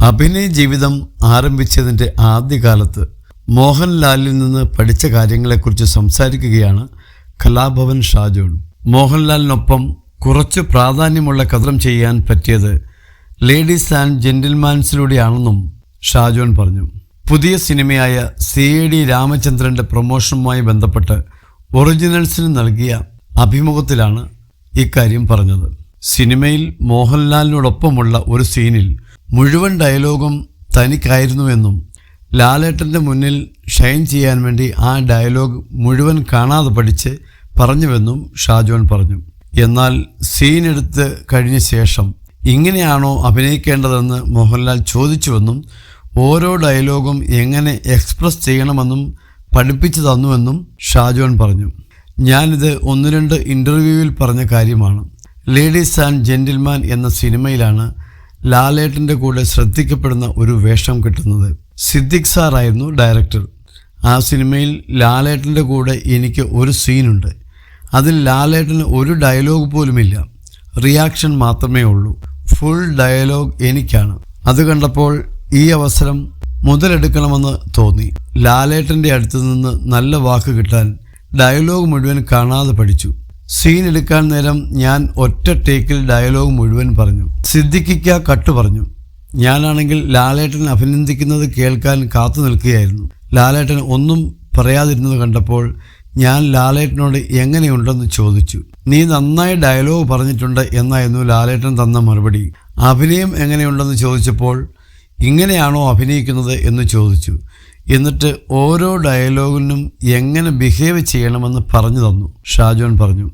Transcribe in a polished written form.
അഭിനയ ജീവിതം ആരംഭിച്ചതിൻ്റെ ആദ്യകാലത്ത് മോഹൻലാലിൽ നിന്ന് പഠിച്ച കാര്യങ്ങളെക്കുറിച്ച് സംസാരിക്കുകയാണ് കലാഭവൻ ഷാജോൺ. മോഹൻലാലിനൊപ്പം കുറച്ച് പ്രാധാന്യമുള്ള കഥനം ചെയ്യാൻ പറ്റിയത് ലേഡീസ് ആൻഡ് ജെന്റിൽമാൻസിലൂടെയാണെന്നും ഷാജോൺ പറഞ്ഞു. പുതിയ സിനിമയായ CID രാമചന്ദ്രൻ്റെ പ്രൊമോഷനുമായി ബന്ധപ്പെട്ട് ഒറിജിനൽസിന് നൽകിയ അഭിമുഖത്തിലാണ് ഇക്കാര്യം പറഞ്ഞത്. സിനിമയിൽ മോഹൻലാലിനോടൊപ്പമുള്ള ഒരു സീനിൽ മുഴുവൻ ഡയലോഗും തനിക്കായിരുന്നുവെന്നും ലാലേട്ടൻ്റെ മുന്നിൽ ഷൈൻ ചെയ്യാൻ വേണ്ടി ആ ഡയലോഗ് മുഴുവൻ കാണാതെ പഠിച്ച് പറഞ്ഞുവെന്നും ഷാജോൺ പറഞ്ഞു. എന്നാൽ സീൻ എടുത്ത് കഴിഞ്ഞ ശേഷം ഇങ്ങനെയാണോ അഭിനയിക്കേണ്ടതെന്ന് മോഹൻലാൽ ചോദിച്ചുവെന്നും ഓരോ ഡയലോഗും എങ്ങനെ എക്സ്പ്രസ് ചെയ്യണമെന്നും പഠിപ്പിച്ചു തന്നുവെന്നും ഷാജോൺ പറഞ്ഞു. ഞാനിത് 1-2 ഇൻ്റർവ്യൂവിൽ പറഞ്ഞ കാര്യമാണ്. ലേഡീസ് ആൻഡ് ജെന്റിൽമാൻ എന്ന സിനിമയിലാണ് ലാലേട്ടൻ്റെ കൂടെ ശ്രദ്ധിക്കപ്പെടുന്ന ഒരു വേഷം കിട്ടുന്നത്. സിദ്ദിഖ് സാറായിരുന്നു ഡയറക്ടർ. ആ സിനിമയിൽ ലാലേട്ടൻ്റെ കൂടെ എനിക്ക് ഒരു സീനുണ്ട്. അതിൽ ലാലേട്ടന് ഒരു ഡയലോഗ് പോലുമില്ല, റിയാക്ഷൻ മാത്രമേ ഉള്ളൂ. ഫുൾ ഡയലോഗ് എനിക്കാണ്. അത് കണ്ടപ്പോൾ ഈ അവസരം മുതലെടുക്കണമെന്ന് തോന്നി. ലാലേട്ടൻ്റെ അടുത്ത് നിന്ന് നല്ല വാക്ക് കിട്ടാൻ ഡയലോഗ് മുഴുവൻ കാണാതെ പഠിച്ചു. സീൻ എടുക്കാൻ നേരം ഞാൻ ഒറ്റ ടേക്കിൽ ഡയലോഗ് മുഴുവൻ പറഞ്ഞു. സിദ്ദിഖിക്ക കട്ട് പറഞ്ഞു. ഞാനാണെങ്കിൽ ലാലേട്ടൻ അഭിനന്ദിക്കുന്നത് കേൾക്കാൻ കാത്തു നിൽക്കുകയായിരുന്നു. ലാലേട്ടൻ ഒന്നും പറയാതിരുന്നത് കണ്ടപ്പോൾ ഞാൻ ലാലേട്ടനോട് എങ്ങനെയുണ്ടെന്ന് ചോദിച്ചു. നീ നന്നായി ഡയലോഗ് പറഞ്ഞിട്ടുണ്ട് എന്നായിരുന്നു ലാലേട്ടൻ തന്ന മറുപടി. അഭിനയം എങ്ങനെയുണ്ടെന്ന് ചോദിച്ചപ്പോൾ ഇങ്ങനെയാണോ അഭിനയിക്കുന്നത് എന്ന് ചോദിച്ചു. എന്നിട്ട് ഓരോ ഡയലോഗിനും എങ്ങനെ ബിഹേവ് ചെയ്യണമെന്ന് പറഞ്ഞു തന്നു, ഷാജോൺ പറഞ്ഞു.